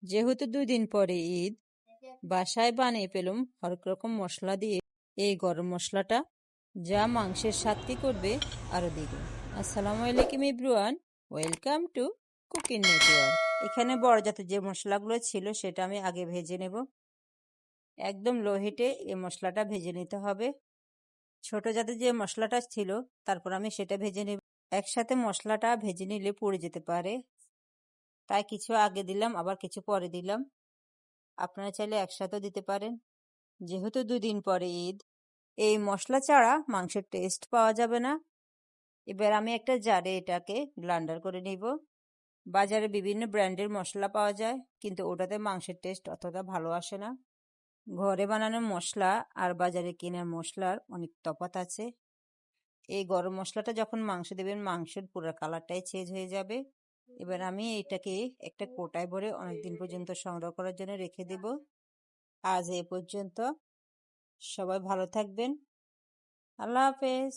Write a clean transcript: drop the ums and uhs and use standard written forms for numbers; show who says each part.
Speaker 1: যেহেতু 2 দিন পরে ঈদ, বাসায় বানিয়ে পেলাম হরেক রকম মশলা দিয়ে এই গরম মশলাটা, যা মাংসের স্বাদকে করবে আরো দ্বিগুণ। আসসালামু আলাইকুম everyone, welcome to cooking network. এখানে বড় জাতের যে মশলাগুলো ছিল সেটা আমি আগে ভেজে নেব। একদম লো হিটে এই মশলাটা ভেজে নিতে হবে। ছোট জাতের যে মশলাটা ছিল তারপর আমি সেটা ভেজে নেব। একসাথে মশলাটা ভেজে নিলে পুড়ে যেতে পারে, তাই কিছু আগে দিলাম আবার কিছু পরে দিলাম। আপনারা চাইলে একসাথেও দিতে পারেন। যেহেতু 2 দিন পরে ঈদ, এই মশলা ছাড়া মাংসের টেস্ট পাওয়া যাবে না। এবার আমি একটা জারে এটাকে ব্লান্ডার করে নিব। বাজারে বিভিন্ন ব্র্যান্ডের মশলা পাওয়া যায়, কিন্তু ওটাতে মাংসের টেস্ট অতটা ভালো আসে না। ঘরে বানানো মশলা আর বাজারে কেনার মশলার অনেক তফাৎ আছে। এই গরম মশলাটা যখন মাংস দেবেন, মাংসের পুরো কালারটাই চেঞ্জ হয়ে যাবে। এবার আমি এটাকে একটা কোটায় ভরে অনেকদিন পর্যন্ত সংগ্রহ করার জন্য রেখে দেব। আজ এ পর্যন্ত। সবাই ভালো থাকবেন। আল্লাহ হাফেজ।